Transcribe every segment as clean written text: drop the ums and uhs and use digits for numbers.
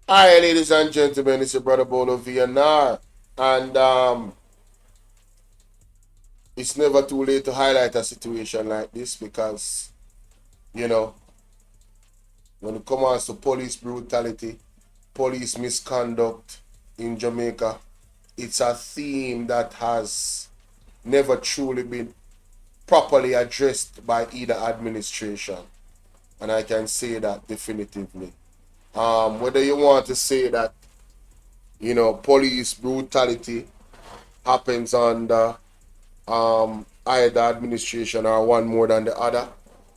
Hi, ladies and gentlemen, it's your brother Bolo VNR, and it's never too late to highlight a situation like this because you know when it comes to police brutality, police misconduct in Jamaica, it's a theme that has never truly been properly addressed by either administration, and I can say that definitively. Whether you want to say that police brutality happens under either administration or one more than the other.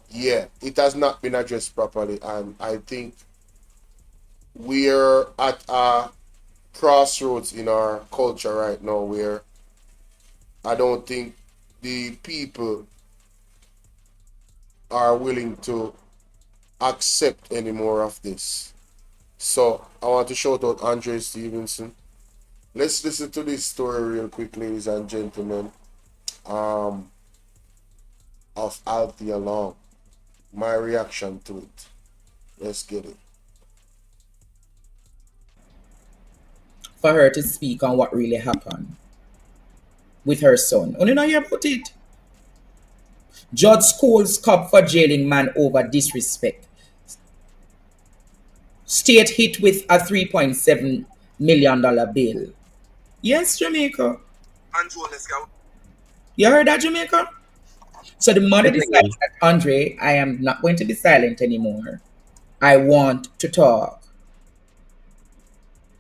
Yeah, it has not been addressed properly, and I think we're at a crossroads in our culture right now where I don't think the people are willing to accept any more of this. So I want to shout out Andre Stevenson. Let's listen to this story real quick, ladies and gentlemen, um, of Althea Laing. My reaction to it. Let's get it. For her to speak on what really happened with her son. Only know hear about it. Judge schools cop for jailing man over disrespect. State hit with a $3.7 million bill. Yes, Jamaica. You heard that, Jamaica? So the mother decides that, Andre, I am not going to be silent anymore. I want to talk.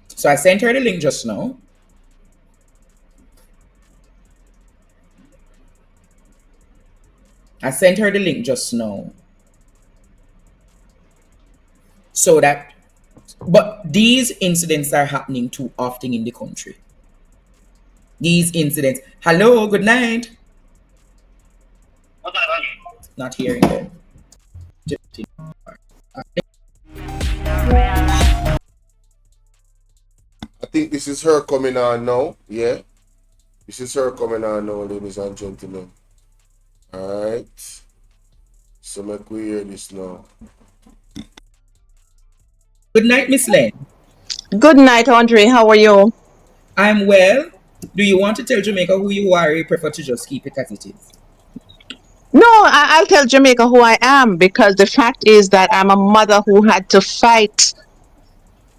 So I sent her the link just now. I sent her the link just now. So that, but these incidents are happening too often in the country. These incidents. Hello, good night. Not hearing them. I think this is her coming on now. Yeah, this is her coming on now, ladies and gentlemen. All right. So make we hear this now. Good night, Miss Lane. Good night, Andre. How are you? I'm well. Do you want to tell Jamaica who you are, or you prefer to just keep it as it is? No, I'll tell Jamaica who I am because the fact is that I'm a mother who had to fight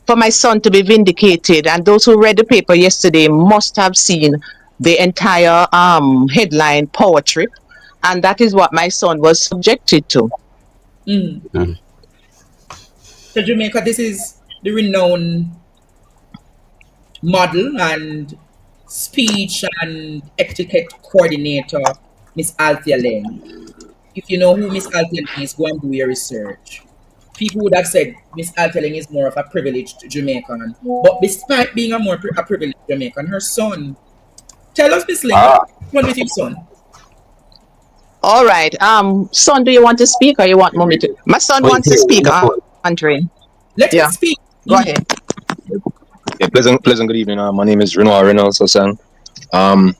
for my son to be vindicated. And those who read the paper yesterday must have seen the entire headline power trip. And that is what my son was subjected to. So Jamaica, this is the renowned model and speech and etiquette coordinator, Miss Althea Laing. If you know who Miss Althea Laing is, go and do your research. People would have said Miss Althea Laing is more of a privileged Jamaican. But despite being a privileged Jamaican, her son. Tell us, Miss Laing, what's going on with your son? All right. Son, do you want to speak or you want mommy to? My son wants to speak, Andre. Let him Yeah, speak. go ahead. Yeah, pleasant good evening. My name is Renoir Reynolds Hassan. Um,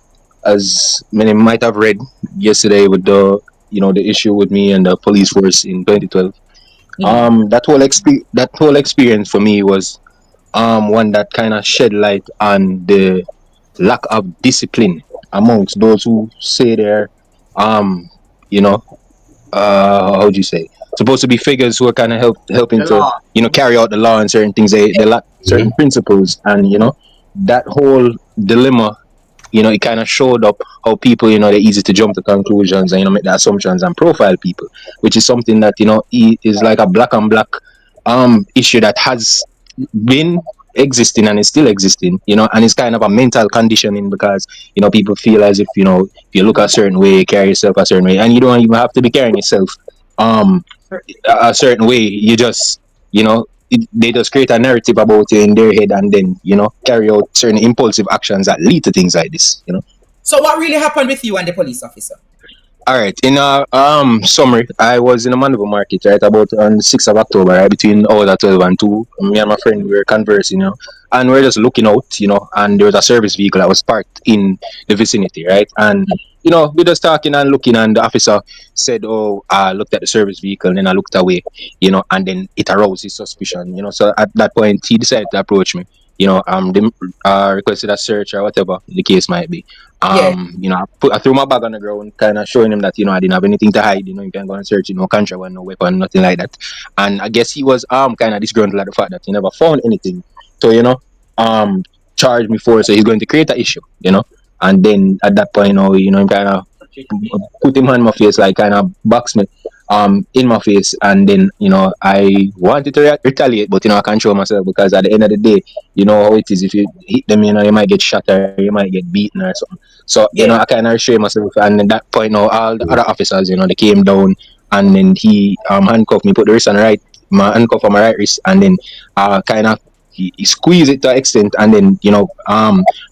as many might have read yesterday with the issue with me and the police force in 2012. That whole experience for me was one that kind of shed light on the lack of discipline amongst those who say they're um you know how would you say, supposed to be figures who are kind of helping to carry out the law and certain things. They lack certain principles, and that whole dilemma, it kind of showed up how people, they're easy to jump to conclusions and make the assumptions and profile people, which is something that is like a black and black issue that has been existing and is still existing, and it's kind of a mental conditioning because people feel as if if you look a certain way, carry yourself a certain way, and you don't even have to be carrying yourself um a certain way. You just they just create a narrative about you in their head, and then carry out certain impulsive actions that lead to things like this. So what really happened with you and the police officer? All right. In summary, I was in a Mandible market, right, about on the 6th of October, right, between hours of 12 and 2. Me and my friend we were conversing, and we are just looking out, and there was a service vehicle that was parked in the vicinity, right? And we just talking and looking, and the officer said, "Oh, I looked at the service vehicle, and then I looked away, and then it aroused his suspicion, So at that point, he decided to approach me, the, requested a search or whatever the case might be. Yeah. I threw my bag on the ground, kind of showing him that I didn't have anything to hide. You can go and search, no contraband, no weapon, nothing like that. And I guess he was kind of disgruntled at the fact that he never found anything. So um charge me for it. So he's going to create an issue, And then at that point, him kind of put him on my face, like kind of box me in my face, and then I wanted to retaliate, but I control myself because at the end of the day, you know how it is. If you hit them, you might get shot or you might get beaten or something. So Yeah. I kind of restrained myself, and at that point, now all the other officers, they came down, and then he handcuffed me, put the wrist on the right, my handcuff on my right wrist, and then kind of he squeezed it to an extent, and then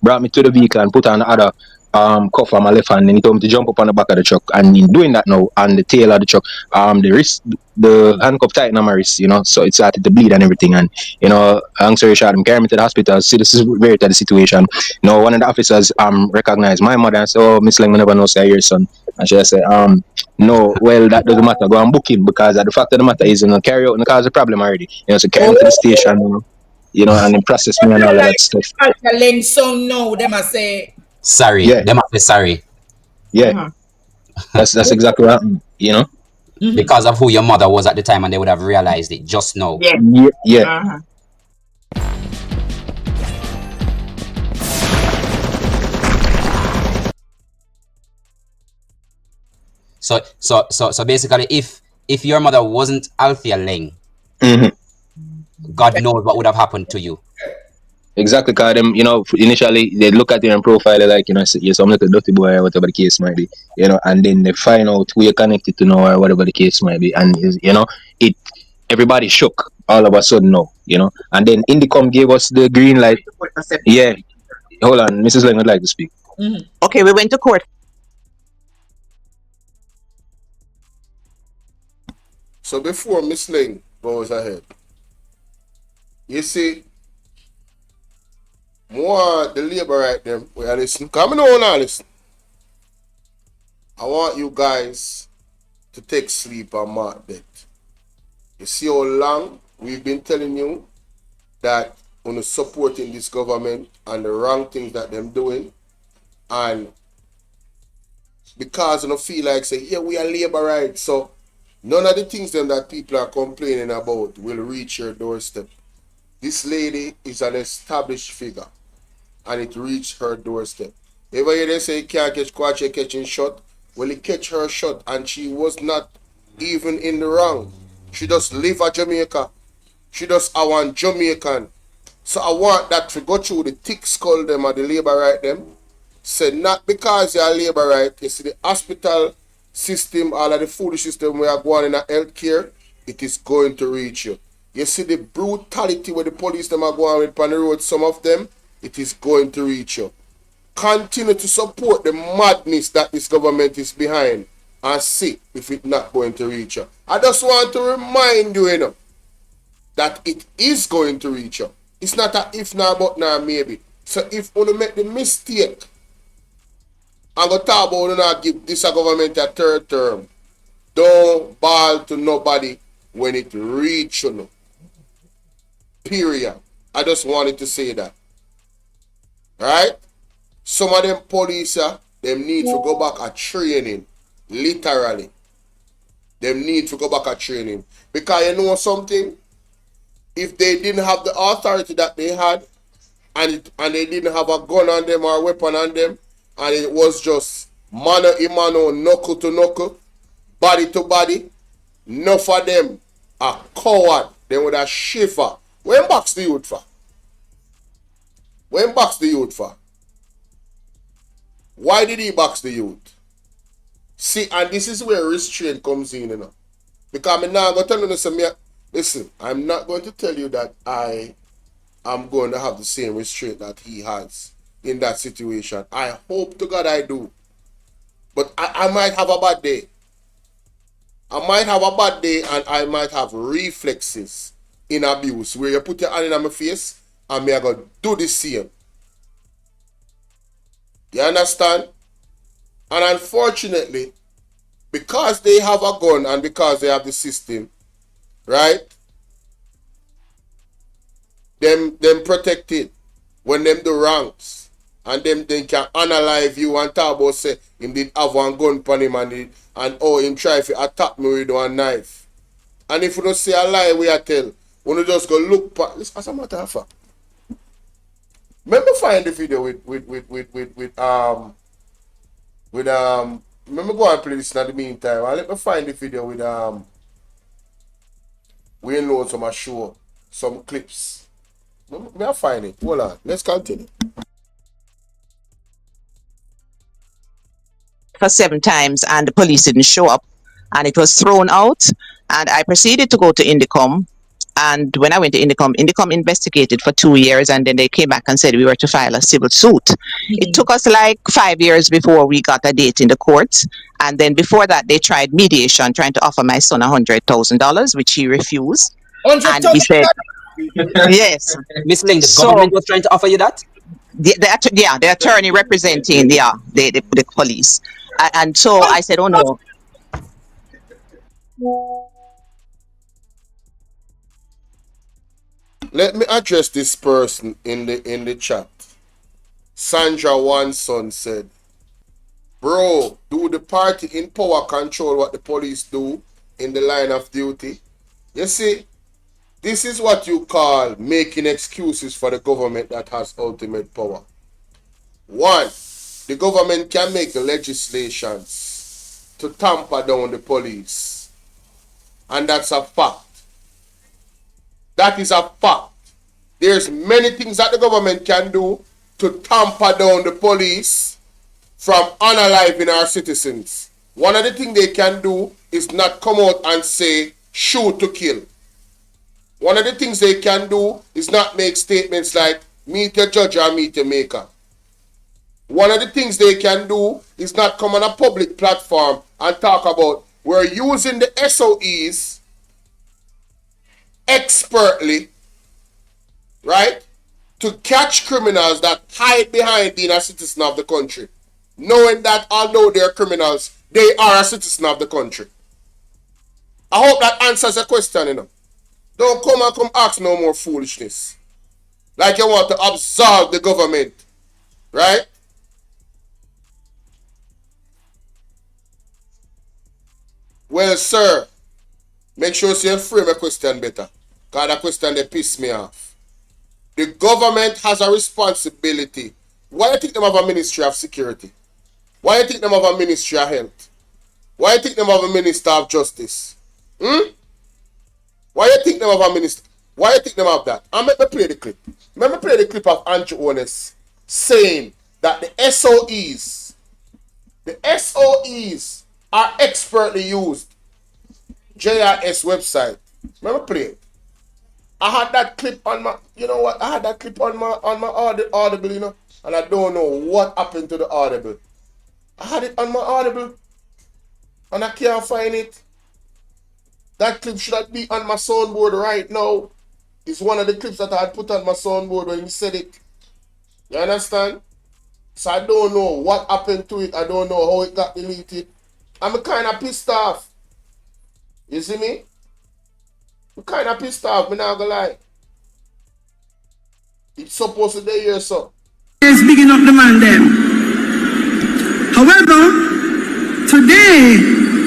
brought me to the vehicle and put on the other cuff on my left hand, and he told me to jump up on the back of the truck. And in doing that now, on the tail of the truck, the handcuff tightened on my wrist, so it started to bleed and everything. And long story short, him carried me to the hospital. See the severity of the situation. One of the officers recognized my mother and said, "Oh, Miss Lang, we never know say your son." And she said, "No, well, that doesn't matter. Go and book him because the fact of the matter is, carry out and cause a problem already. So carry him to the Oh, station, and then process me and all of that stuff." like Althea song now, them I say, Sorry, Yeah, them have to sorry yeah, Uh-huh. that's exactly what happened. because of who your mother was at the time, and they would have realized it just now. Yeah. Yeah, yeah. Uh-huh. So basically, if your mother wasn't Althea Laing, hmm God knows what would have happened to you. Exactly, because them, initially they look at your profile like, say, you're some little dirty boy or whatever the case might be, and then they find out who you're connected to now or whatever the case might be, and it everybody shook all of a sudden now, and then Indicom gave us the green light. Yeah, hold on, Mrs. Lang would like to speak. Okay, we went to court. So before Miss Ling goes ahead, you see, more the labor right them, we are listening. Come on now, listen. I want you guys to take sleep and mark that. You see how long we've been telling you that on supporting this government and the wrong things that them doing, and because you don't feel like say, yeah, we are labor rights, so none of the things them that people are complaining about will reach your doorstep. This lady is an established figure, and it reached her doorstep. Ever hear they say can't catch Kwache catching shot? Well, it catch her shot, and she was not even in the wrong. She just live at Jamaica. She just a one Jamaican. So I want that to go through the thick skull them or the labor right them. Say not because you're labor right. You see the hospital system, all of the foolish system we are going in a healthcare, it is going to reach you. You see the brutality where the police them are going with on the road, some of them, it is going to reach you. Continue to support the madness that this government is behind and see if it's not going to reach you. I just want to remind you, that it is going to reach you. It's not a if now but now maybe. So if you make the mistake and go talk about you not give this government a third term, don't ball to nobody when it reach you. Period. I just wanted to say that. Right? Some of them police, them need to go back at training. Literally. Them need to go back at training. Because you know something? If they didn't have the authority that they had, and they didn't have a gun on them or a weapon on them, and it was just mano a mano, knuckle to knuckle, body to body, enough of them are coward. They would have shiver. When box the youth for? When box the youth for? Why did he box the youth? See, and this is where restraint comes in, Because I'm not going to tell you, listen, I'm not going to tell you that I am going to have the same restraint that he has in that situation. I hope to God I do. But I might have a bad day. I might have a bad day and I might have reflexes in abuse where you put your hand in my face and me I go do the same. You understand? And unfortunately, because they have a gun and because they have the system, right? Them protected when them do wrongs. And them can analyze you and talk about say him did have one gun on him and oh him try to attack me with one knife. And if you don't say a lie we are tell, when you just go look back, as a matter of fact. Remember find the video remember go and play this in the meantime. And let me find the video with we know some show some clips. May I find it? Hold on. Let's continue. For 7 times and the police didn't show up and it was thrown out, and I proceeded to go to Indicom. And when I went to Indicom investigated for 2 years, and then they came back and said we were to file a civil suit. It took us like 5 years before we got a date in the courts. And then before that, they tried mediation, trying to offer my son $100,000, which he refused. And he said, yes. Miss Laing, the government was trying to offer you that? The attorney representing the police. And so I said, oh no. Let me address this person in the chat. Sandra Wanson said, bro, do the party in power control what the police do in the line of duty? You see, this is what you call making excuses for the government that has ultimate power. 1, the government can make legislations to tamper down the police. And that's a fact. That is a fact. There's many things that the government can do to tamper down the police from unaliving our citizens. One of the things they can do is not come out and say, shoot to kill. One of the things they can do is not make statements like, meet your judge or meet your maker. One of the things they can do is not come on a public platform and talk about, we're using the SOEs expertly, right, to catch criminals that hide behind being a citizen of the country, knowing that although they're criminals, they are a citizen of the country. I hope that answers your question, you know. Don't come ask no more foolishness. Like you want to absolve the government, right? Well, sir, make sure you frame a question better. Because that question they piss me off. The government has a responsibility. Why do you think them have a Ministry of Security? Why do you think them have a Ministry of Health? Why do you think them have a Minister of Justice? Why do you think them have a minister? Why do you think them have that? And let me play the clip. Let me play the clip of Andrew Ones saying that the SOEs are expertly used. JRS website. Let me play it. I had that clip on my, you know what? I had that clip on my Audible, you know, and I don't know what happened to the Audible. I had it on my Audible, and I can't find it. That clip should be on my soundboard right now. It's one of the clips that I had put on my soundboard when he said it. You understand? So I don't know what happened to it. I don't know how it got deleted. I'm kind of pissed off. You see me? I'm kind of pissed off, me not gonna lie. It's supposed to be here, so. It's bigging up the man them. However, today,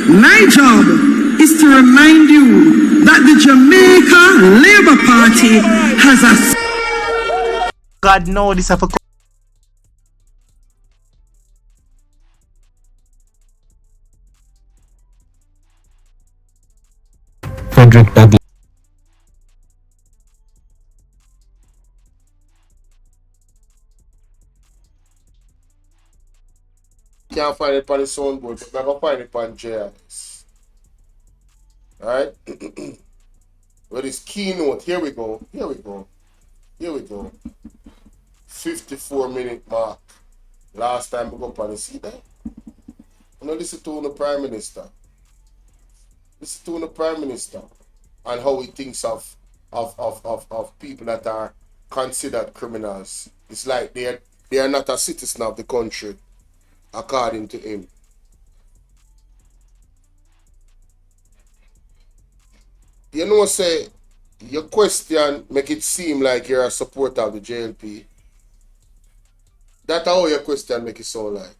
my job is to remind you that the Jamaica Labour Party has a... God no, this have a... Frederick Douglass. Can't find it on the soundboard, but I can find it on JRS. Alright? With this keynote, here we go. 54-minute mark. Last time we go up on the see that? Now listen to the Prime Minister. Listen to the Prime Minister and how he thinks of people that are considered criminals. It's like they are not a citizen of the country, according to him. You know, say your question make it seem like you're a supporter of the JLP. That's how your question make it sound like.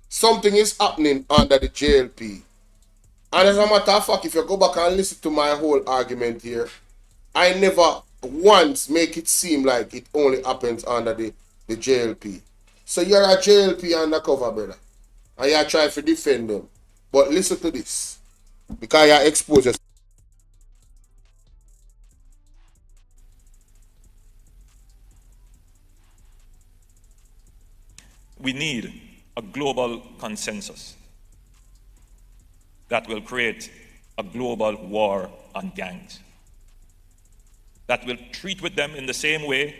Something is happening under the JLP. And as a matter of fact, if you go back and listen to my whole argument here, I never once make it seem like it only happens under the JLP. So you're a JLP undercover, brother. And you're trying to defend them. But listen to this. Because you're exposed yourself. We need a global consensus that will create a global war on gangs, that will treat with them in the same way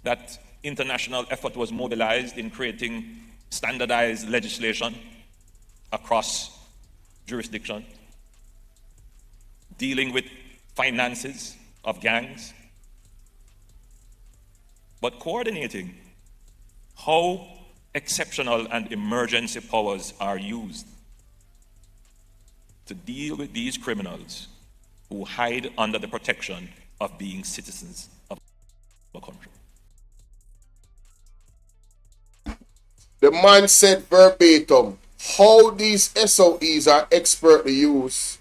that international effort was mobilized in creating standardized legislation across jurisdictions, dealing with finances of gangs, but coordinating how exceptional and emergency powers are used to deal with these criminals who hide under the protection of being citizens of a country. The man said verbatim how these SOEs are expertly used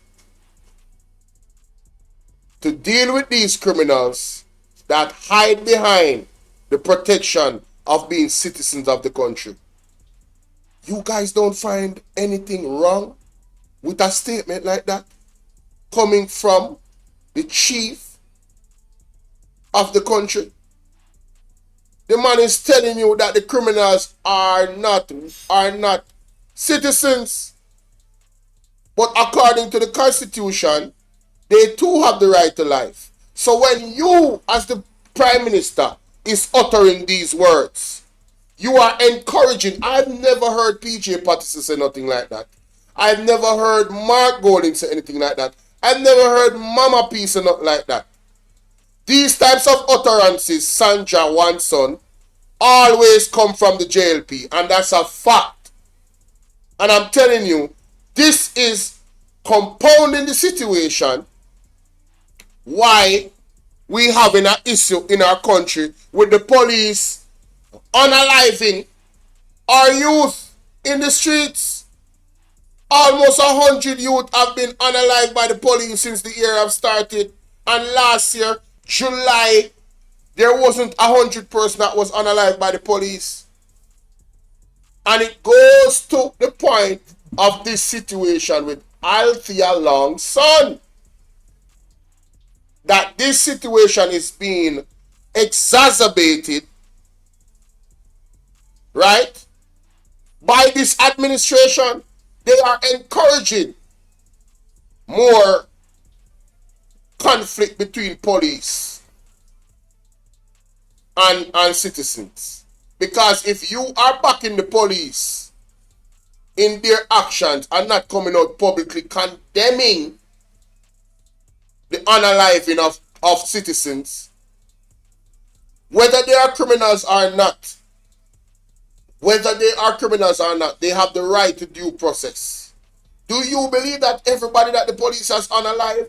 to deal with these criminals that hide behind the protection of being citizens of the country. You guys don't find anything wrong with a statement like that coming from the chief of the country? The man is telling you that the criminals are not citizens. But according to the Constitution, they too have the right to life. So when you, as the Prime Minister, is uttering these words, you are encouraging. I've never heard PJ Patterson say nothing like that. I've never heard Mark Golding say anything like that. I've never heard Mama P say nothing like that. These types of utterances, Sandra Wanson, always come from the JLP, and that's a fact. And I'm telling you, this is compounding the situation why we having an issue in our country with the police unaliving our youth in the streets. Almost 100 youth have been unalived by the police since the year have started. And last year, July, there wasn't 100 person that was unalived by the police. And it goes to the point of this situation with Althea Laing's son, that this situation is being exacerbated, right, by this administration. They are encouraging more conflict between police and citizens. Because if you are backing the police in their actions and not coming out publicly condemning the unaliving of citizens, whether they are criminals or not, they have the right to due process. Do you believe that everybody that the police has unalived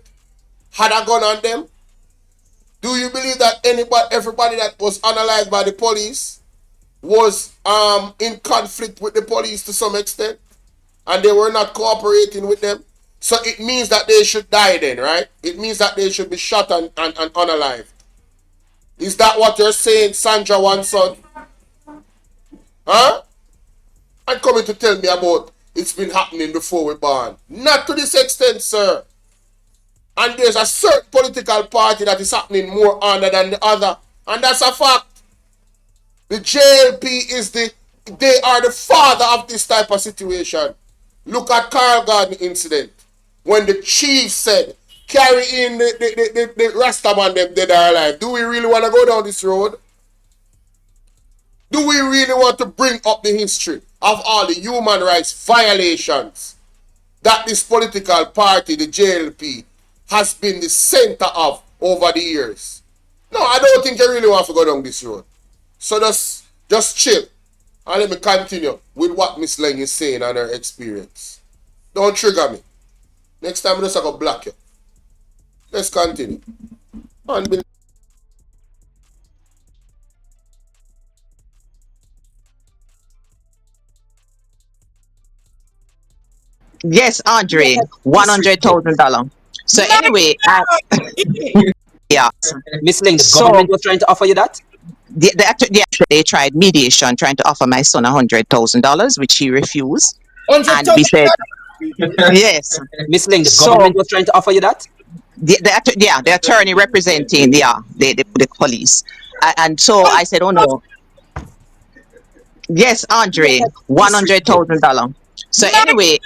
had a gun on them? Do you believe that everybody that was unalived by the police was in conflict with the police to some extent, and they were not cooperating with them? So it means that they should die then, right? It means that they should be shot and unalived. Is that what you're saying, Sandra Wanson? Huh? And coming to tell me about it's been happening before we born. Not to this extent, sir. And there's a certain political party that is happening more under than the other. And that's a fact. The JLP they are the father of this type of situation. Look at Carl Garden incident. When the chief said, carry in the Rastaman them dead or alive. Do we really want to go down this road? Do we really want to bring up the history of all the human rights violations that this political party, the JLP, has been the center of over the years. No, I don't think you really want to go down this road. So just chill and let me continue with what Miss Laing is saying and her experience. Don't trigger me. Next time, I'm just going to block you. Let's continue. Yes, Andre, $100,000. So anyway, yeah. Miss Ling, the So government was trying to offer you that? they tried mediation, trying to offer my son $100,000, which he refused. And 100,000. we said, yes. Miss Ling, the So government was trying to offer you that? the attorney representing the police. And so I said, oh no. Yes, Andre, $100,000. So anyway,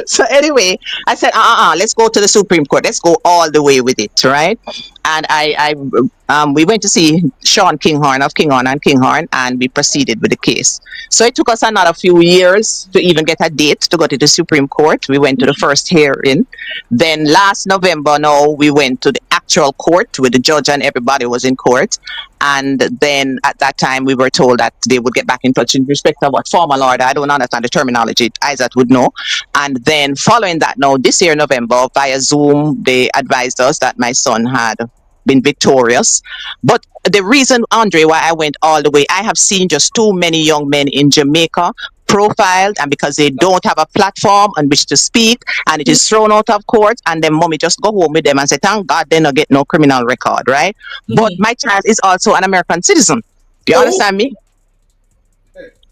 so anyway, I said, let's go to the Supreme Court. Let's go all the way with it, right? And we went to see Sean Kinghorn of Kinghorn and Kinghorn, and we proceeded with the case. So it took us another few years to even get a date to go to the Supreme Court. We went to the first hearing. Then last November, now we went to the actual court with the judge and everybody was in court. And then at that time, we were told that they would get back in touch in respect of what formal order. I don't understand the terminology. Isat would know. And then following that, now this year, November, via Zoom, they advised us that my son had been victorious. But the reason, Andre, why I went all the way, I have seen just too many young men in Jamaica profiled, and because they don't have a platform on which to speak, and it is thrown out of court, and then mommy just go home with them and say, thank God they don't get no criminal record, right? But my child is also an American citizen. Do you understand me?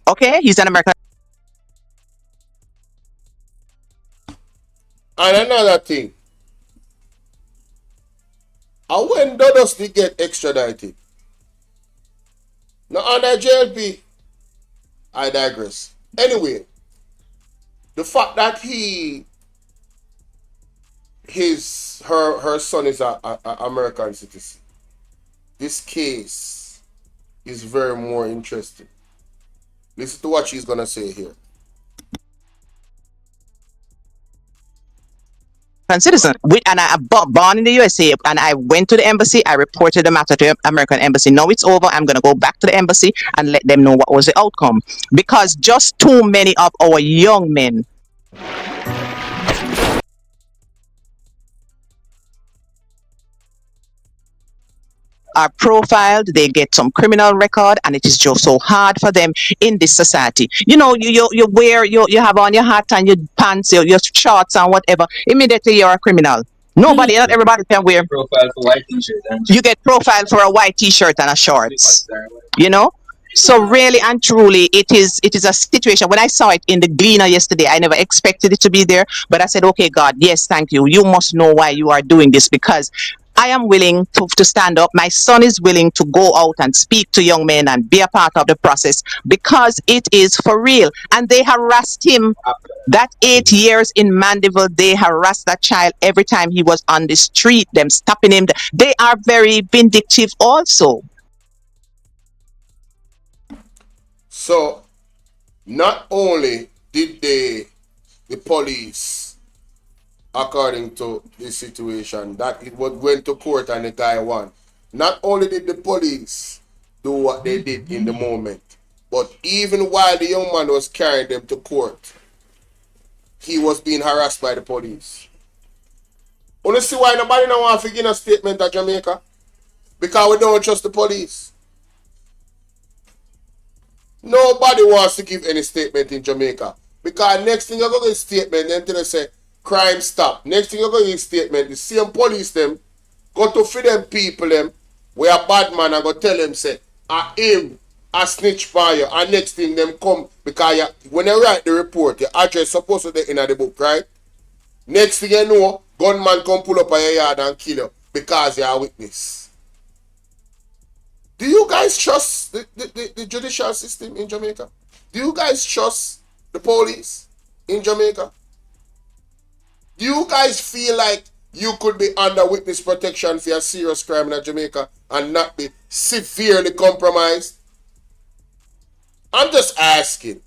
Okay, he's an American. And another thing, and when does they get extradited? Now under JLP, I digress. Anyway, the fact that her son is a American citizen, this case is very more interesting. Listen to what she's gonna say here. Citizen, and I born in the USA, and I went to the embassy. I reported the matter to the American embassy. Now it's over. I'm gonna go back to the embassy and let them know what was the outcome, because just too many of our young men are profiled, they get some criminal record, and it is just so hard for them in this society. You know, you wear you have on your hat and your pants, your shorts and whatever. Immediately you're a criminal. Nobody, not everybody can wear Profile for white t-shirt. you get profiled for a white t-shirt and a shorts. You know? So really and truly, it is a situation. When I saw it in the Gleaner yesterday, I never expected it to be there. But I said, okay, God, yes, thank you. You must know why you are doing this, because I am willing to stand up. My son is willing to go out and speak to young men and be a part of the process, because it is for real. And they harassed him. That 8 years in Mandeville, they harassed that child every time he was on the street, them stopping him. They are very vindictive also. So, not only did the police, according to the situation, that it went to court and the guy won, not only did the police do what they did in the moment, but even while the young man was carrying them to court, he was being harassed by the police. You see why nobody don't want to give a statement at Jamaica? Because we don't trust the police. Nobody wants to give any statement in Jamaica. Because next thing you're going to get a statement, then they say, crime stop. Next thing you're going to get a statement, the same police them, go to feed them people them, where a bad man and go tell them, say, I him, a snitch for you. And next thing them come, because when you write the report, your address supposed to be in the book, right? Next thing you know, gunman come pull up on your yard and kill you because you're a witness. Do you guys trust the judicial system in Jamaica? Do you guys trust the police in Jamaica? Do you guys feel like you could be under witness protection for a serious crime in Jamaica and not be severely compromised? I'm just asking.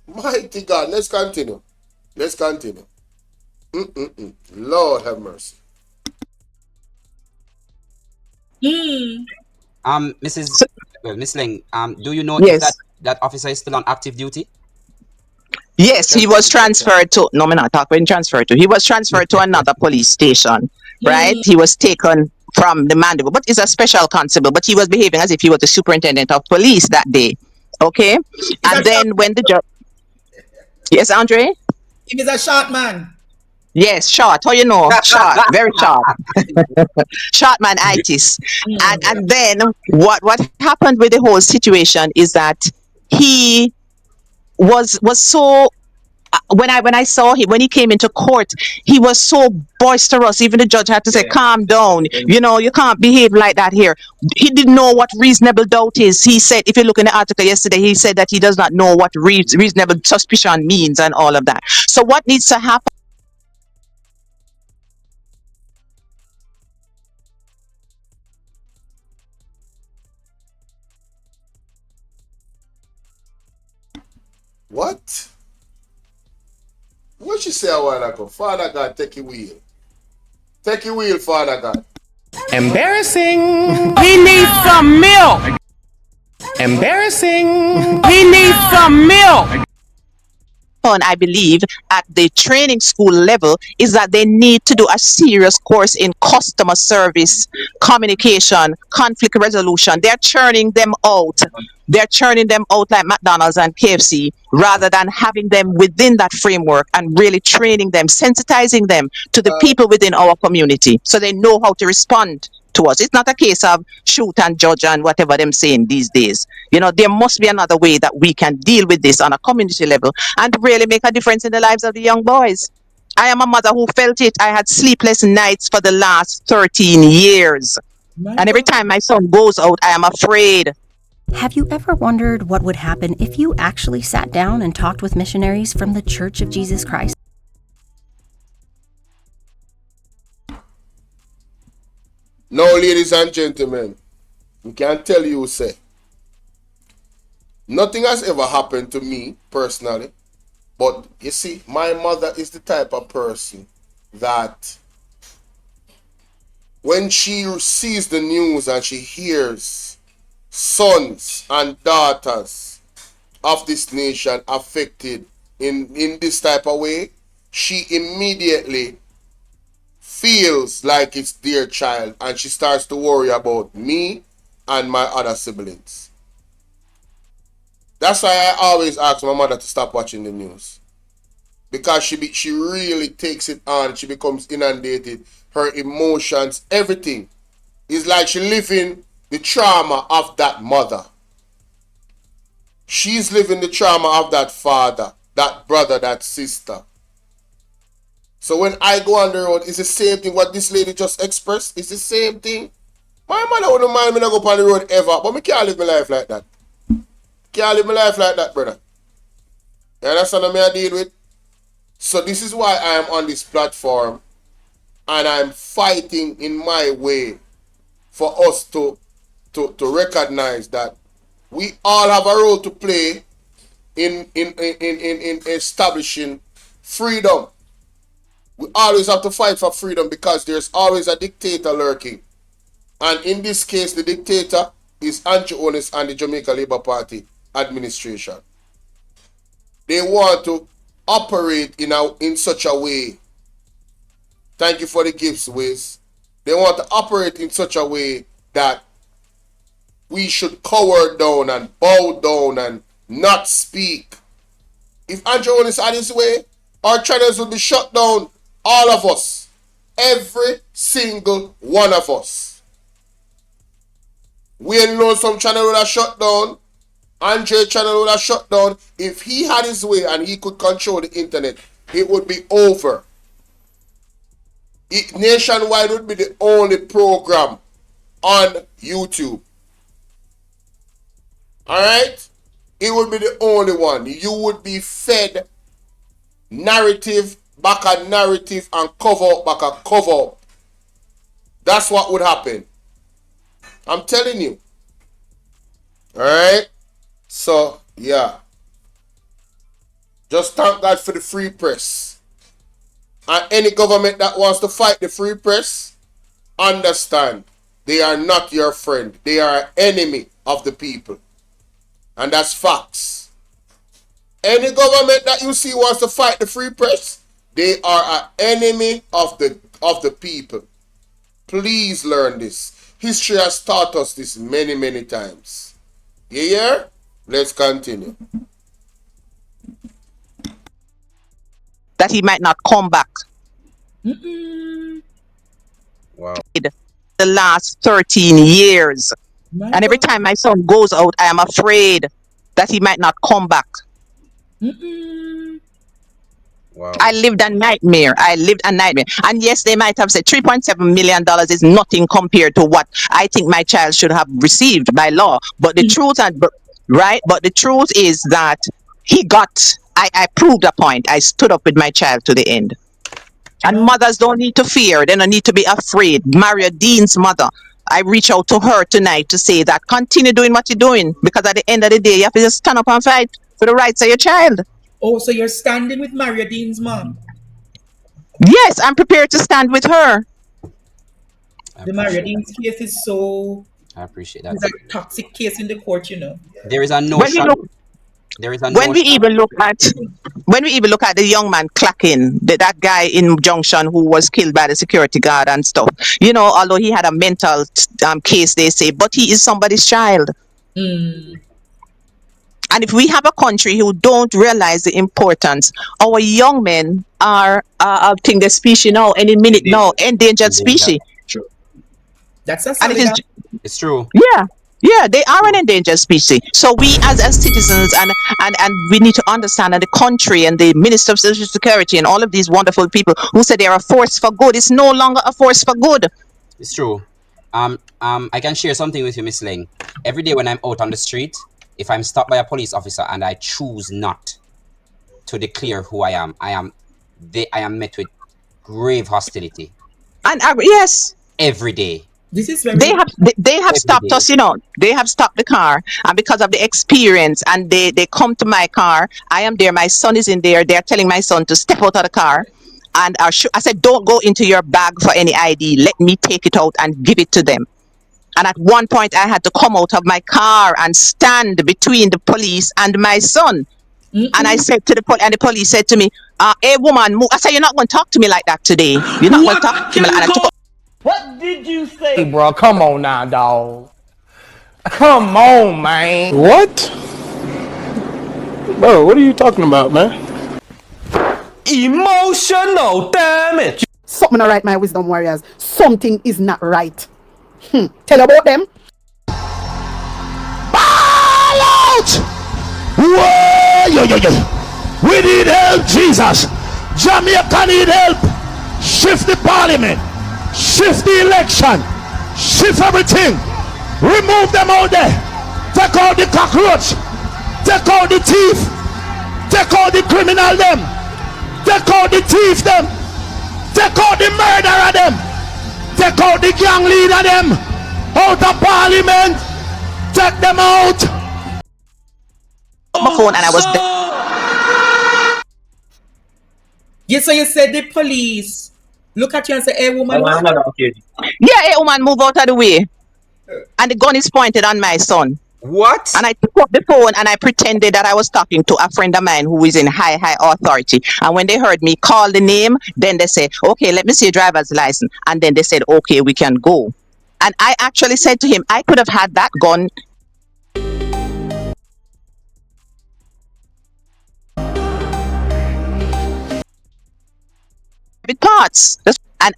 Mighty God, let's continue. Let's continue. Lord have mercy. Mrs. Miss Ling, do you know if Yes. that officer is still on active duty? Yes, he was transferred to, no, me not talk when transferred to. He was transferred to another police station, right? He was taken from the Mandeville, but he's a special constable, but he was behaving as if he was the superintendent of police that day. Okay? And then when the judge, yes, Andre? If he's a short man. Yes, short. How you know? Short, very short. Short man itis. And then what happened with the whole situation is that he was so when I saw him when he came into court, he was so boisterous. Even the judge had to say, "Calm down. You know, you can't behave like that here." He didn't know what reasonable doubt is. He said, if you look in the article yesterday, he said that he does not know what reasonable suspicion means and all of that. So what needs to happen? What? What she say a while ago? Father God, take your wheel. Take your wheel, Father God. Embarrassing. He needs some milk. Embarrassing. He needs some milk. I believe, at the training school level is that they need to do a serious course in customer service, communication, conflict resolution. They're churning them out. They're churning them out like McDonald's and KFC rather than having them within that framework and really training them, sensitizing them to the people within our community so they know how to respond to us. It's not a case of shoot and judge and whatever them saying these days. You know, there must be another way that we can deal with this on a community level and really make a difference in the lives of the young boys. I am a mother who felt it. I had sleepless nights for the last 13 years. And every time my son goes out, I am afraid. Have you ever wondered what would happen if you actually sat down and talked with missionaries from the Church of Jesus Christ? No, ladies and gentlemen, we can tell you, say, nothing has ever happened to me personally, but you see, my mother is the type of person that when she sees the news and she hears sons and daughters of this nation affected in this type of way, she immediately feels like it's their child and she starts to worry about me and my other siblings. That's why I always ask my mother to stop watching the news, because she really takes it on. She becomes inundated. Her emotions, everything is like she living the trauma of that mother. She's living the trauma of that father, that brother, that sister. So when I go on the road, it's the same thing. What this lady just expressed is the same thing. My mother wouldn't mind me not go on the road ever, but me can't live my life like that. Can't live my life like that, brother. You understand what I deal with? So this is why I am on this platform and I'm fighting in my way for us to recognize that we all have a role to play in establishing freedom. We always have to fight for freedom because there's always a dictator lurking. And in this case, the dictator is Andrew Holness and the Jamaica Labour Party administration. They want to operate in such a way. Thank you for the gifts, Wiz. They want to operate in such a way that we should cower down and bow down and not speak. If Andrew Holness had his way, our channels would be shut down. All of us. Every single one of us. We know some channel would have shut down. Andre channel would have shut down. If he had his way and he could control the internet, it would be over. Nationwide would be the only program on YouTube. Alright? It would be the only one. You would be fed narrative back a narrative and cover up back a cover up. That's what would happen. I'm telling you. Alright? So, yeah. Just thank God for the free press. And any government that wants to fight the free press, understand, they are not your friend. They are an enemy of the people. And that's facts. Any government that you see wants to fight the free press, they are an enemy of the people. Please learn this. History has taught us this many, many times. You hear? Let's continue. That he might not come back. Wow. The last 13 years. And every time my son goes out, I am afraid that he might not come back. Wow. I lived a nightmare. And yes, they might have said $3.7 million is nothing compared to what I think my child should have received by law. But the truth, but the truth is that I proved a point. I stood up with my child to the end. And mothers don't need to fear. They don't need to be afraid. Maria Dean's mother, I reach out to her tonight to say that continue doing what you're doing, because at the end of the day, you have to just stand up and fight for the rights of your child. Oh, so you're standing with Maria Dean's mom? Yes, I'm prepared to stand with her. The Maria Dean's case is so... I appreciate that. It's a toxic case in the court, you know. There is a notion. When we even look at the young man clacking, that guy in Junction who was killed by the security guard and stuff, you know, although he had a mental case, they say, but he is somebody's child. And if we have a country who don't realize the importance, our young men are, I think, the species now, any minute now, endangered species. That's a and it's true. Yeah, they are an endangered species. So we as citizens and we need to understand that the country and the Minister of Social Security and all of these wonderful people who said they're a force for good, it's no longer a force for good. It's true. I can share something with you, Miss Laing. Every day when I'm out on the street, if I'm stopped by a police officer and I choose not to declare who I am met with grave hostility. And yes, every day. This is very... They have stopped us, you know. They have stopped the car, and because of the experience, and they come to my car. I am there. My son is in there. They're telling my son to step out of the car, and I said, "Don't go into your bag for any ID. Let me take it out and give it to them." And at one point, I had to come out of my car and stand between the police and my son. And I said to the police, and the police said to me, "Hey, woman, move." I said, "You're not going to talk to me like that today. You're not going to talk to me like that." What did you say? Hey, bro, come on now, dog. Come on, man. What? Bro, what are you talking about, man? Emotional damage. Something not right, my wisdom warriors. Something is not right. Tell about them. Ball out! Whoa, we need help, Jesus. Jamaica need help. Shift the parliament. Shift the election. Shift everything. Remove them out there. Take out the cockroach. Take out the thief. Take out the criminal them. Take out the thief them. Take out the murderer them. Take out the gang leader them. Out of parliament. Take them out. My phone and I was there. Yes, so you said the police look at you and say, "Hey, woman." Yeah, hey, woman, move out of the way. And the gun is pointed on my son. What? And I took up the phone and I pretended that I was talking to a friend of mine who is in high authority. And when they heard me call the name, then they said, "Okay, let me see your driver's license." And then they said, "Okay, we can go." And I actually said to him, I could have had that gun. Parts. And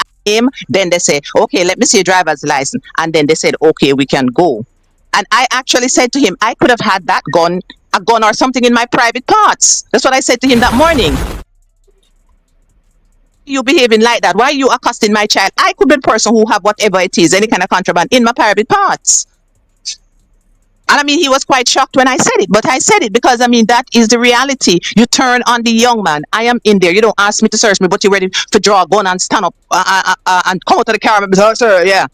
then they say, "Okay, let me see your driver's license." And then they said, "Okay, we can go." And I actually said to him, I could have had that gun, a gun or something in my private parts. That's what I said to him that morning. You behaving like that? Why are you accosting my child? I could be the person who have whatever it is, any kind of contraband in my private parts. And I mean, he was quite shocked when I said it, but I said it because, I mean, that is the reality. You turn on the young man. I am in there. You don't ask me to search me, but you're ready to draw a gun and stand up and come out of the car and say, "Sir, yeah."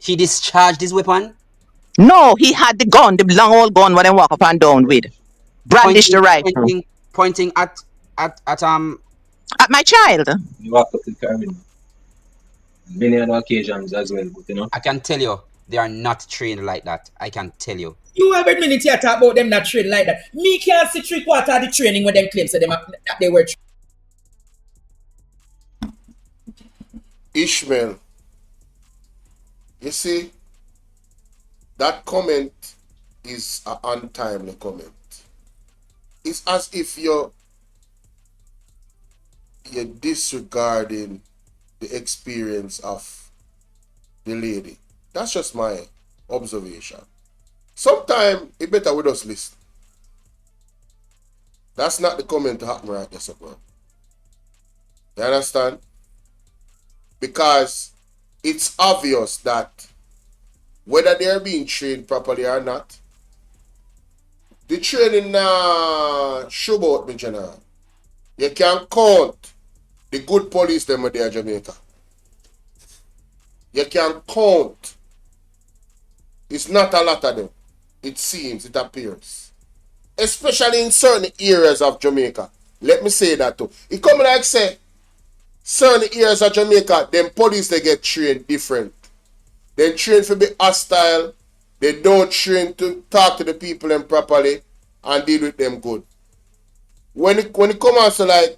He discharged his weapon, No, he had the gun, the long old gun, what they walk up and down with. Brandish the rifle pointing at at my child. You walk up to the car window. Many other occasions as well, but you know. I can tell you, they are not trained like that. I can tell you. You have a minute here talk about them not trained like that. Me can't see 3/4 of the training when them claim so that they were trained. Ishmael, you see, that comment is an untimely comment. It's as if you're disregarding the experience of the lady. That's just my observation. Sometimes it better with us listen. That's not the comment to happen right there, bro. You understand? Because it's obvious that whether they're being trained properly or not, the training show about me, general. You can count the good police them there in Jamaica. You can count. It's not a lot of them. It seems, it appears. Especially in certain areas of Jamaica. Let me say that too. It come like say, certain areas of Jamaica, them police they get trained different. They train to be hostile. They don't train to talk to the people them properly and deal with them good. When it come out so like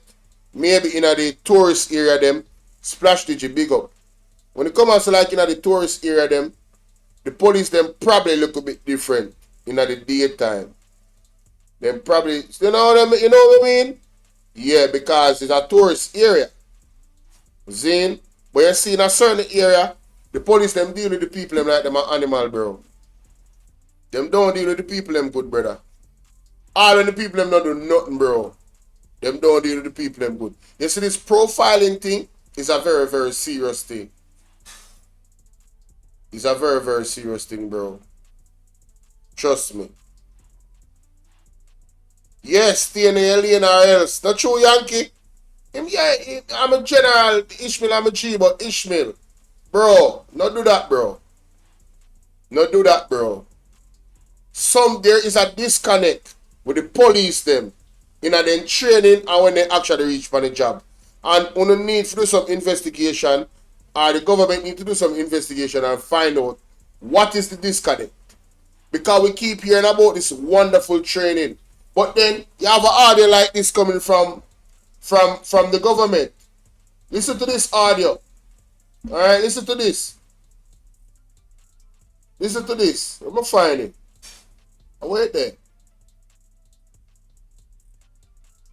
maybe in the tourist area them, Splash DJ big up. When it come out so like in the tourist area them, the police them probably look a bit different in the daytime. Them probably, you know what I mean? Yeah, because it's a tourist area. Zine, but you see in a certain area, the police them deal with the people them like them an animal, bro. Them don't deal with the people them good, brother. All when the people them not do nothing, bro. Them don't deal with the people them good. You see, this profiling thing is a very, very serious thing. It's a very, very serious thing, bro. Trust me. Yes, stay in the lane or else. Not true, Yankee. I'm a general, Ishmael, I'm a G, but Ishmael. Bro, not do that, bro. Not do that, bro. There is a disconnect with the police them in a then training and when they actually reach for the job. And on the need to do some investigation, or the government need to do some investigation and find out what is the disconnect. Because we keep hearing about this wonderful training. But then you have an audio like this coming from the government. Listen to this audio. Alright, listen to this. Listen to this. I'm gonna find it. I'll wait there.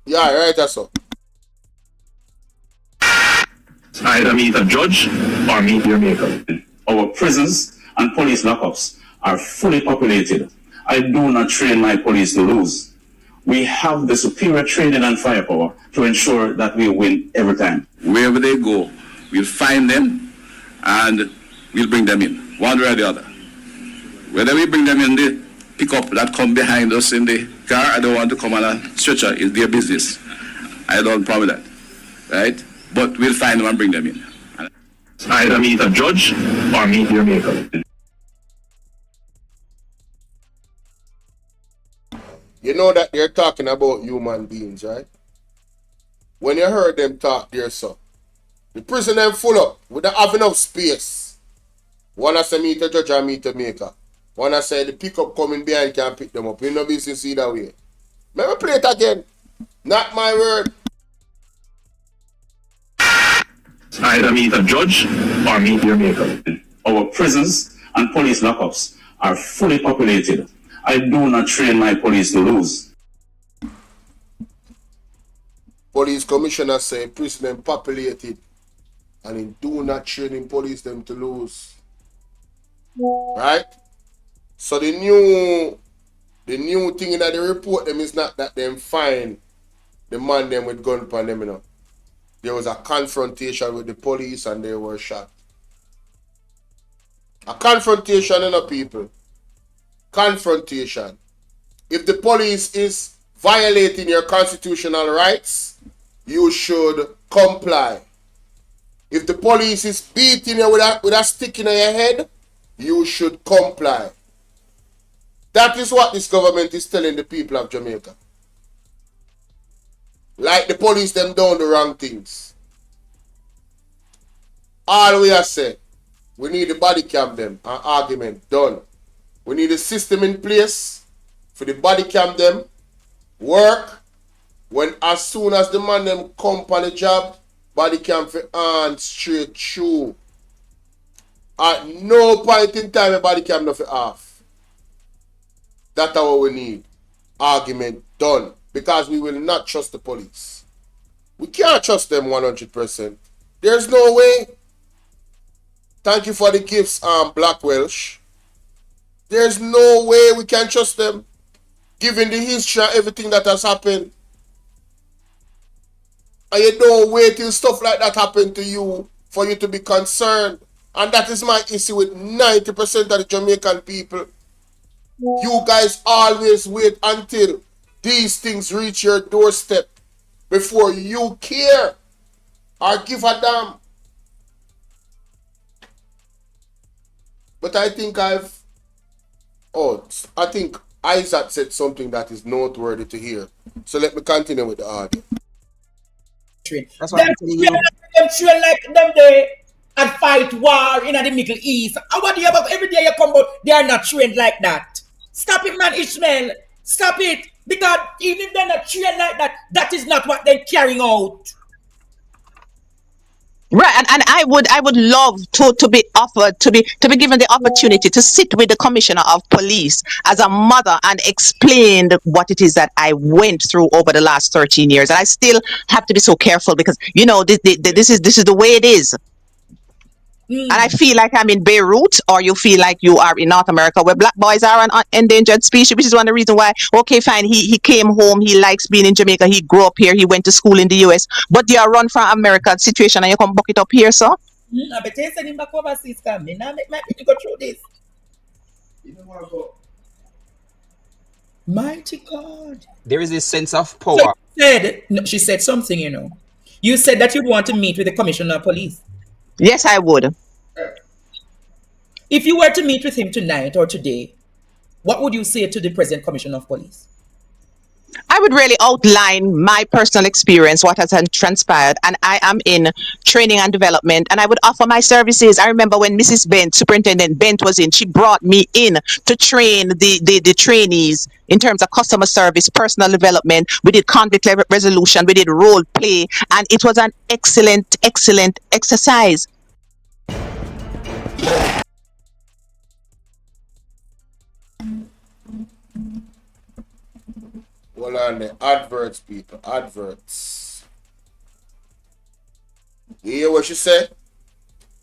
Yeah, right, that's all. Either meet a judge or meet your maker. Our prisons and police lockups are fully populated. I do not train my police to lose. We have the superior training and firepower to ensure that we win every time. Wherever they go, we'll find them and we'll bring them in, one way or the other. Whether we bring them in the pickup that come behind us in the car, I don't want to come on a stretcher, it's their business. I don't promise that, right? But we'll find them and bring them in. Either meet a judge or meet your maker. You know that they're talking about human beings, right? When you heard them talk there, so the prison them full up. We don't have enough space. One say meet a judge or meet a maker. One say the pickup coming behind can pick them up. You know business either way. Let me play it again. Not my word. Either meet a judge or meet your maker. Our prisons and police lockups are fully populated. I do not train my police to lose. Police commissioner say prison them populated and in do not training police them to lose. Right? So the new thing in the report them is not that them find the man them with gun upon them, you know. There was a confrontation with the police and they were shot. A confrontation, you know, people. Confrontation. If the police is violating your constitutional rights, you should comply. If the police is beating you with a stick in your head, you should comply. That is what this government is telling the people of Jamaica. Like the police them doing the wrong things. All we are saying, we need the body cam them, an argument done. We need a system in place for the body cam them work. When as soon as the man them come on the job, body cam for on straight through. At no point in time a body cam not for off. That's what we need. Argument done. Because we will not trust the police. We can't trust them 100%. There's no way. Thank you for the gifts, Black Welsh. There's no way we can trust them. Given the history and everything that has happened. And you don't wait till stuff like that happen to you for you to be concerned. And that is my issue with 90% of the Jamaican people. You guys always wait until these things reach your doorstep before you care or give a damn. But I think I think Isat said something that is noteworthy to hear. So let me continue with the audio. That's what I'm telling you. Them train like them they and fight war in the Middle East. And what do you have every day you come out, they are not trained like that. Stop it, man, Ishmael. Stop it. Because even if they're not trained like that, that is not what they're carrying out. Right, and I would love to be offered to be given the opportunity to sit with the commissioner of police as a mother and explain what it is that I went through over the last 13 years. And I still have to be so careful because this is the way it is. And I feel like I'm in Beirut, or you feel like you are in North America, where black boys are an endangered species, which is one of the reasons why, okay, fine, he came home, he likes being in Jamaica, he grew up here, he went to school in the US, but you are run from America situation and you come buck it up here, so? I bet you send him back overseas, come. Now make my people go through this. You don't want to go. Mighty God. There is a sense of power. She said something, you know. You said that you'd want to meet with the commissioner of police. Yes, I would. If you were to meet with him tonight or today, what would you say to the present commissioner of police? I would really outline my personal experience, what has transpired, and I am in training and development, and I would offer my services. I remember when Mrs. Bent, Superintendent Bent, was in, she brought me in to train the trainees in terms of customer service, personal development. We did conflict resolution, we did role play, and it was an excellent exercise. Hold on the adverts, people. Adverts. You hear what she said?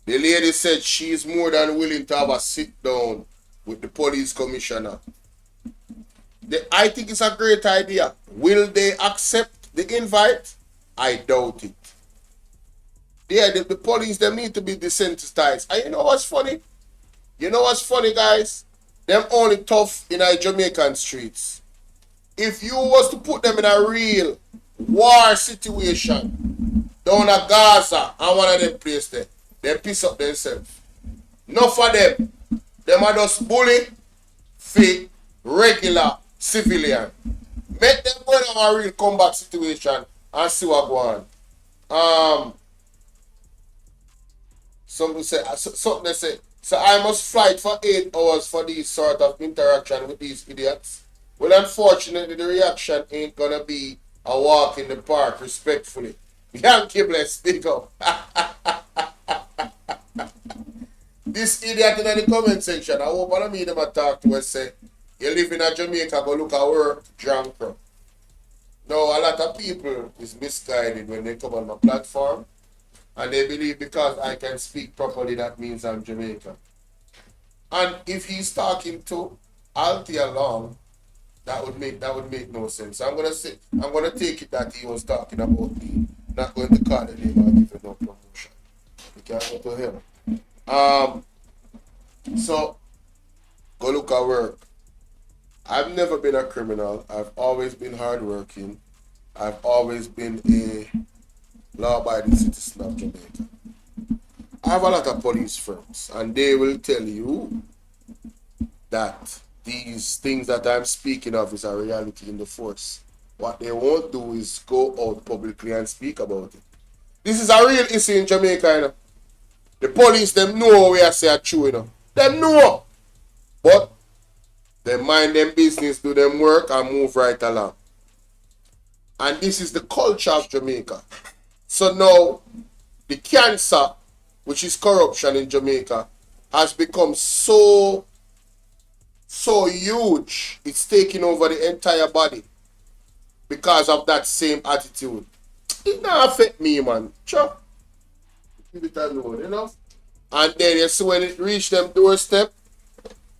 The lady said she is more than willing to have a sit down with the police commissioner. I think it's a great idea. Will they accept the invite? I doubt it. Yeah, the police, they need to be desensitized. And you know what's funny? You know what's funny, guys? Them only tough in our Jamaican streets. If you was to put them in a real war situation down at Gaza and one of them places there, they piss up themselves. Enough of them. Them are just bully, fake, regular civilian. Make them go in a real combat situation and see what go on. Something they say, so I must fight for 8 hours for these sort of interaction with these idiots. Well, unfortunately, the reaction ain't gonna be a walk in the park, respectfully. Yankee bless, speak up. This idiot in the comment section, I hope I meet them and talk to us, say, you live in a Jamaica, go look at work, drunk. No, a lot of people is misguided when they come on my platform, and they believe because I can speak properly, that means I'm Jamaican. And if he's talking to Althea Laing, that would make no sense. So I'm gonna take it that he was talking about me, not going to call the name and give him no promotion. You can't go to him. So go look at work. I've never been a criminal. I've always been hardworking. I've always been a law-abiding citizen of Jamaica. I have a lot of police friends, and they will tell you that these things that I'm speaking of is a reality in the force. What they won't do is go out publicly and speak about it. This is a real issue in Jamaica, you know. The police, them know what we are saying true, you know. Them know. But they mind them business, do them work, and move right along. And this is the culture of Jamaica. So now, the cancer, which is corruption in Jamaica, has become so huge. It's taking over the entire body because of that same attitude. It not affect me, man. Sure. Give it alone, you know. And then you see when it reach them doorstep,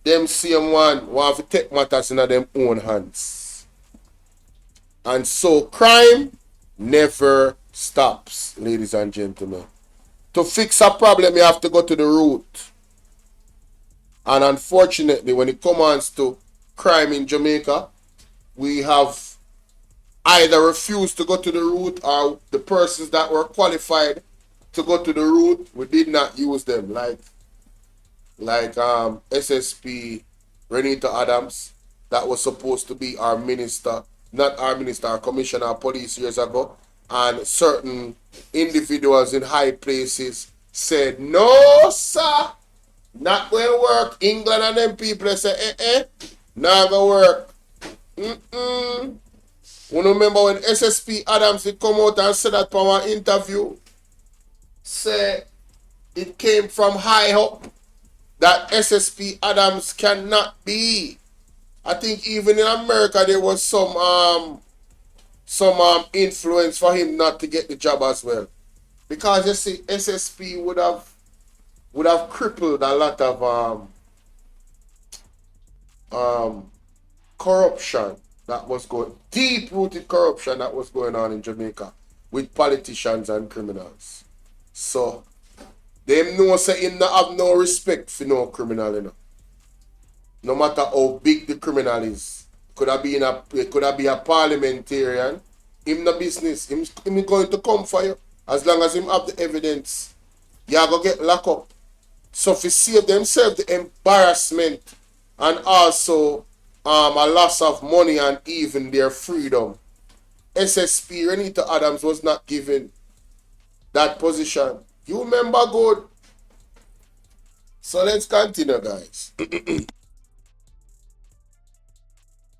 them same one want to take matters in them own hands. And so crime never stops, ladies and gentlemen. To fix a problem, you have to go to the root. And unfortunately, when it comes to crime in Jamaica, we have either refused to go to the root, or the persons that were qualified to go to the root, we did not use them. Like SSP Renita Adams, that was supposed to be our minister, not our minister, our commissioner of police years ago. And certain individuals in high places said, no, sir, not going to work. England and them people say, not going to work. You remember when SSP Adams did come out and said that from our interview? Say it came from high up that SSP Adams cannot be. I think even in America there was some influence for him not to get the job as well. Because you see, SSP would have crippled a lot of corruption that was deep-rooted corruption that was going on in Jamaica with politicians and criminals. So them know say him not have no respect for no criminal, you know. No matter how big the criminal is. Could have been a parliamentarian. Him no business. Him going to come for you. As long as him have the evidence. You are going to get locked up. So if you save themselves the embarrassment and also a loss of money and even their freedom, SSP Renita Adams was not given that position. You remember good. So let's continue, guys.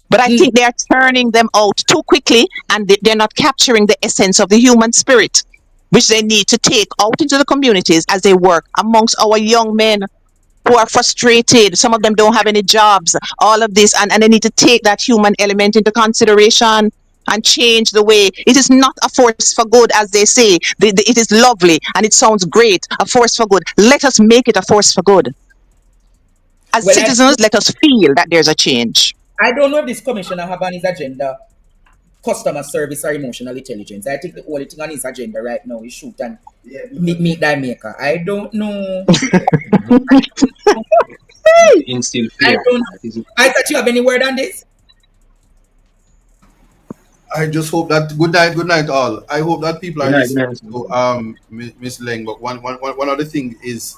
But I think they are turning them out too quickly, and they're not capturing the essence of the human spirit, which they need to take out into the communities as they work amongst our young men who are frustrated. Some of them don't have any jobs, all of this, and they need to take that human element into consideration and change the way. It is not a force for good, as they say. It is lovely and it sounds great, a force for good. Let us make it a force for good. As citizens, let us feel that there's a change. I don't know if this commissioner have on his agenda customer service or emotional intelligence. I think the only thing on his agenda right now is shoot and meet that maker. I don't know. Instill fear. I thought you have any word on this? I just hope that good night all. I hope that people are listening to Miss Laing. But one other thing is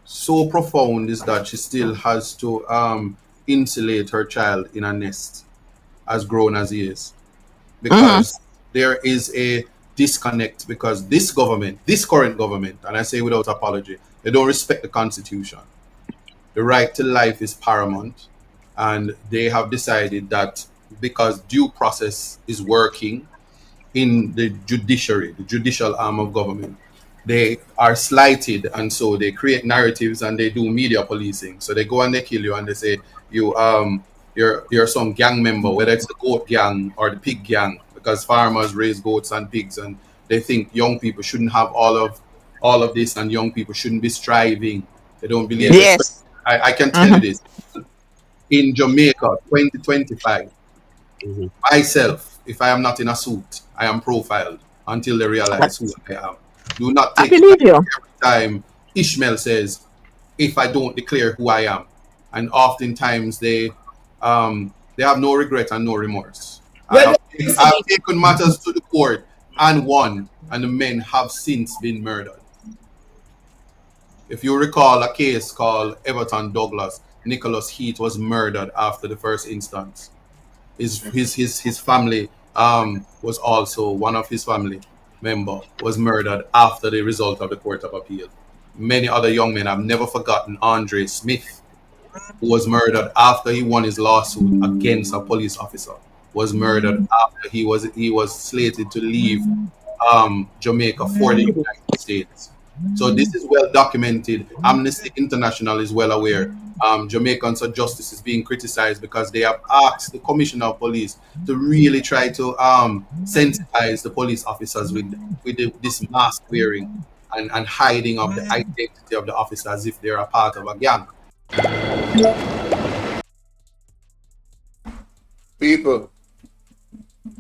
so profound is that she still has to insulate her child in a nest, as grown as he is, because there is a disconnect, because this current government, and I say without apology, they don't respect the Constitution. The right to life is paramount, and they have decided that because due process is working in the judiciary, the judicial arm of government, they are slighted, and so they create narratives and they do media policing. So they go and they kill you and they say you're some gang member, whether it's the goat gang or the pig gang, because farmers raise goats and pigs, and they think young people shouldn't have all of this, and young people shouldn't be striving. They don't believe it. Yes. I can tell you this. In Jamaica, 2025, myself, if I am not in a suit, I am profiled until they realize who I am. Do not take it every time Ishmael says, if I don't declare who I am. And oftentimes they have no regret and no remorse. I have taken matters to the court and won, and the men have since been murdered. If you recall a case called Everton Douglas, Nicholas Heath was murdered after the first instance. His family was also, one of his family member was murdered after the result of the Court of Appeal. Many other young men, I've never forgotten Andre Smith, who was murdered after he won his lawsuit against a police officer, was murdered after he was slated to leave Jamaica for the United States. So this is well documented. Amnesty International is well aware. Jamaicans for Justice is being criticized because they have asked the Commissioner of Police to really try to sensitize the police officers with this mask wearing and hiding of the identity of the officer as if they're a part of a gang. People,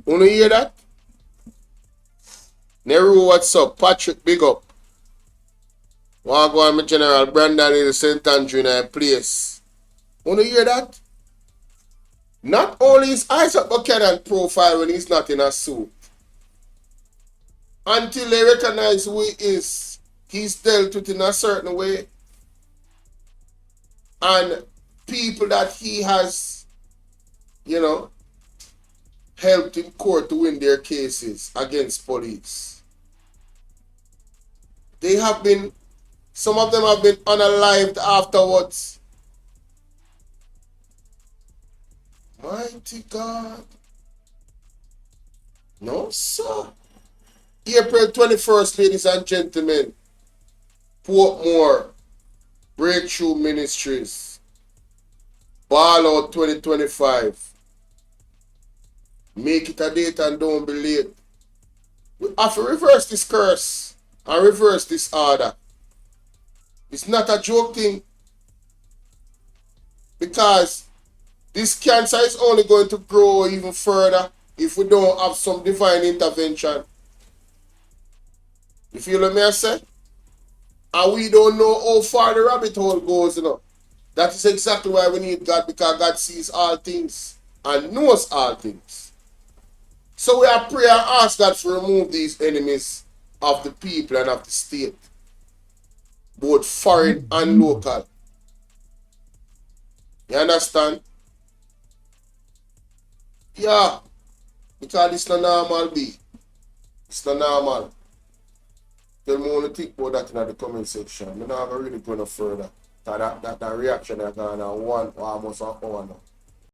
wanna hear that? Neru, what's up? Patrick, big up. Wanna go on my General Brandon in the St. Andrew in a place. Wanna hear that? Not only is Isaac Buchanan profile when he's not in a suit. Until they recognize who he is, he's dealt with in a certain way. And people that he has, you know, helped in court to win their cases against police. They have been, some of them have been unalived afterwards. Mighty God. No, sir. April 21st, ladies and gentlemen. Portmore Breakthrough Ministries. Bolo 2025. Make it a date and don't be late. We have to reverse this curse and reverse this order. It's not a joke thing. Because this cancer is only going to grow even further if we don't have some divine intervention. You feel what I say? And we don't know how far the rabbit hole goes, you know. That is exactly why we need God, because God sees all things and knows all things. So we are pray and ask God to remove these enemies of the people and of the state, both foreign and local. You understand? Yeah, because it's not normal, B. It's not normal. Tell me what you think about that in the comment section. I'm not really going no further. That reaction I got on one or almost an hour now.